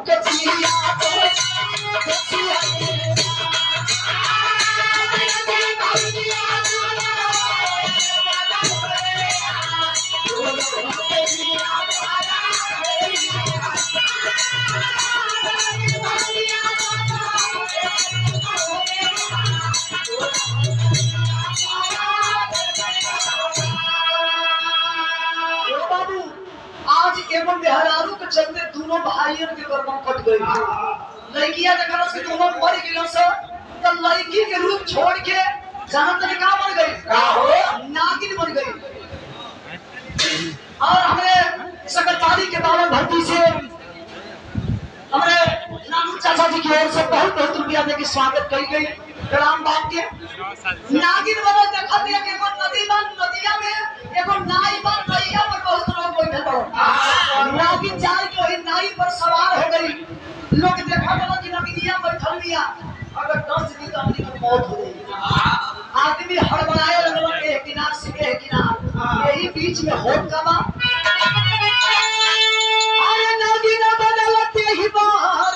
के पिया एवं मेहरारू के चलते दोनों भाइयों के गर्दन कट गई। लड़कियां देखा से दोनों मर गई से तो लड़की के रूप छोड़ के जहां तक का बन गई का हो नागिन बन गई। और हमारे सकरतारी के बावन भर्ती से हमारे नानू चाचा जी की ओर से बहुत बहुत रुपया देके स्वागत करी गई। प्रणाम बाप के नागिन बनो देखा दिया कि एगो नदी बन नदिया में एगो नाई बन नैया में बहुत लोग बैठे बड़ो नागिन जाल के वही नाई पर सवार हो गई। लोग देखा बनो कि नगिनिया बैठल लिया अगर 10 दिन आदमी की मौत हो गई। आदमी हड़बड़ाए लगल के किनार से के किनार यही बीच में होत का बा अरे नागिन बदलते ही बाहर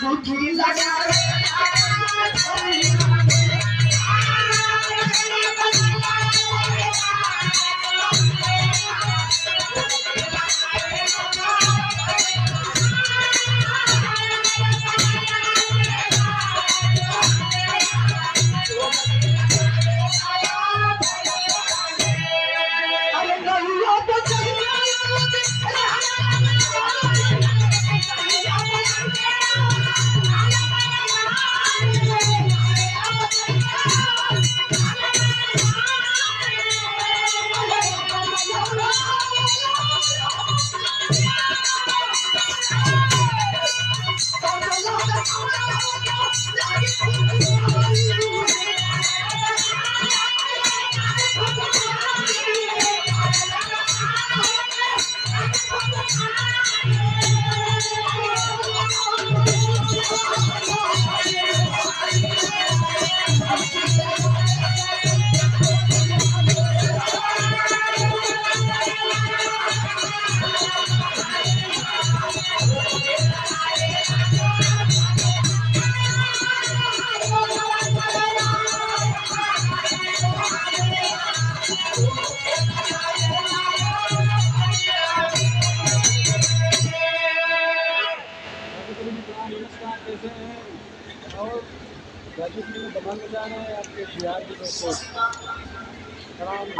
बुद्धि लगा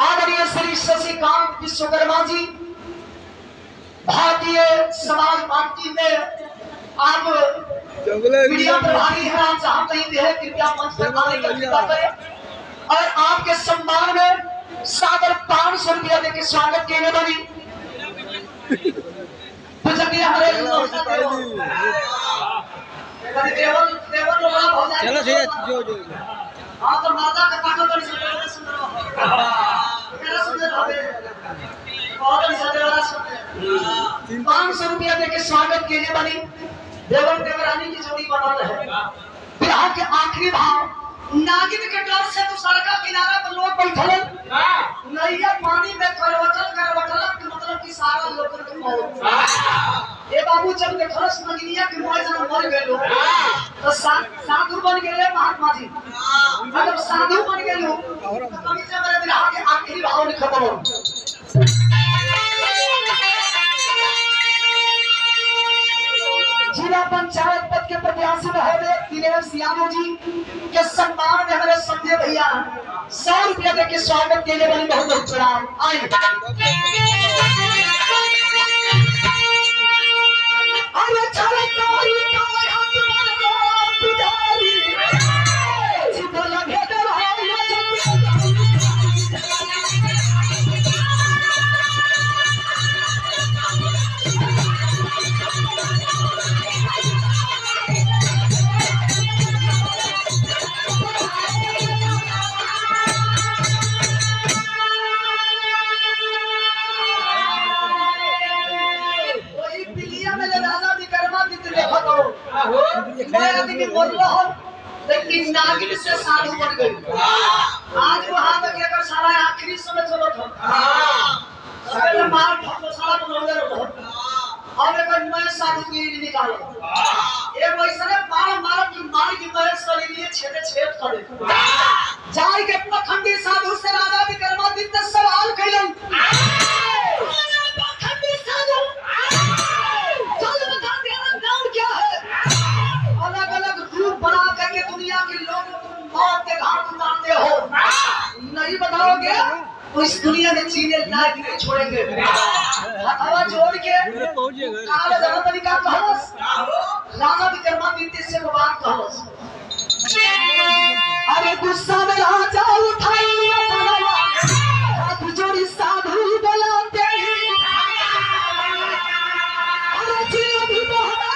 आदरणीय श्री शशिकांत विश्वकर्मा जी भारतीय समाज पार्टी में आप मीडिया प्रभारी हैं। आप जहां कहीं भी है कृपया मंच पर आने की कृपा करें और आपके सम्मान में सादर 500 रुपया देके स्वागत किए बनी चलो जो हाँ तो माता का काटो बड़ी सुंदर मेरा सुंदर बहुत सुंदर 500 रुपया देके स्वागत के लिए बनी देवर देवरानी की जोड़ी बनल है। बिहार के आखिरी भाव नागिन के डर से तो सड़का किनारा पर लोग बैठल नैया पानी में करवटल के मतलब कि सारा लोग के मौत ए बाबू जब देखलस नगिनिया के मोय जन मर गेलो तो साधु बन गेले महात्मा जी। जब साधु बन गेलो तो कवि से मेरे बिहार के आखिरी भाव लिखबो जिला पंचायत पद के प्रत्याशी महोदय दिनेश यादव जी के सम्मान में हमारे संजय भैया 100 रुपया देके स्वागत के लिए बड़ी बहुत बहुत प्रणाम। आए अरे चले कोई हाथ मन को पिटारी जीवन भेदर लेकिन नागिन से साधु बन गई। आज वहां तक लेकर सारा आखिरी समय चलो था। सबे मार सारा बनौले रहो। अब एक साधु की निकालो एक वैसने मार की महल सरी लिए छेद करे जाय के पखंडी साधु से राजा विक्रमादित्य सवाल कइलन पखंडी साधु चल बता तेरा नाम क्या है अलग-अलग रूप बना करके दुनिया के लोग तुम मौत के घाट उतारते हो नहीं बताओगे तो इस दुनिया में जीने लायक नहीं छोड़ेंगे हवा जोड़ के काल जगत तरीका कहलस राजा विक्रमादित्य से बात कहलस अरे गुस्सा में राजा उठाई लिया हाथ जोड़ी साधु बुलाते अरे जियो भी बहरा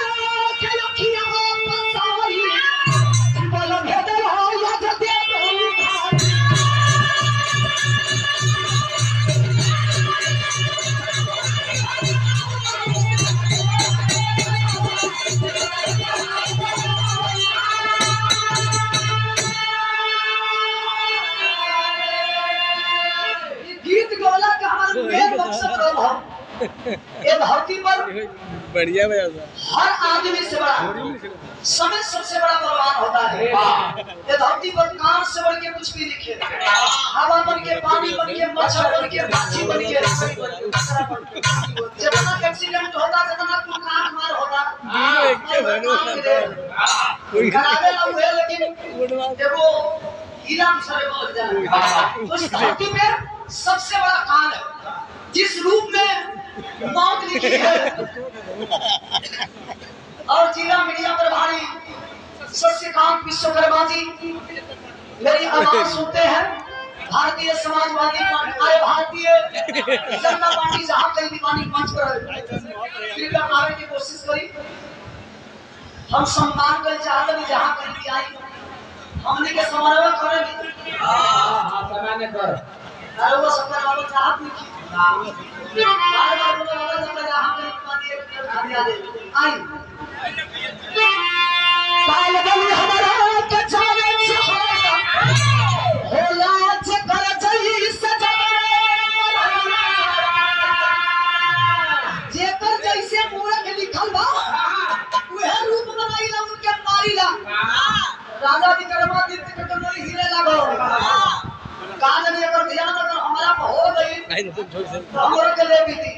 के लखिया बसाई बोलो भेदर हो या जदे ये धरती पर बढ़िया बजा हर आदमी से बड़ा समय सबसे बड़ा बलवान होता है ये धरती पर कान से बढ़ के कुछ भी लिखे हवा बन के पानी बन के मच्छर बन के माछी बन के जितना एक्सीडेंट होता जितना कोई कान मार होता करावे ला हुए लेकिन देखो हीरा सरे बोल जाए उस धरती पे सबसे बड़ा कान है जिस रूप में मौत लिखी है और जिला मीडिया पर भारी सस्यकांत विश्वकर्मा जी मेरी आवाज सुनते हैं भारतीय समाजवादी पार्टी भारतीय जनता पार्टी जहाँ कहीं भी पानी मंच पर कृपया आने की कोशिश करी हम सम्मान कर चाहते हैं जहाँ कहीं भी आई हमने के समारोह करेंगे समाने कर अरे वो सब करवालो चाहत नहीं बार-बार बोलो वाला जब जहाँ कहीं पानी एक खाने आ दे आई पाल बलि हमारा कचावे होला जे कर जई सजने जेकर जैसे मूर्ख लिखल बा वह रूप बनाईला उनके मारीला राजा विक्रमादित्य के तो नहीं हीरे लागो काज नहीं अगर ध्यान अगर हमारा हो गई हमर के ले बीती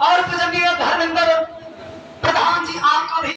और पूजनीय धर्मेंद्र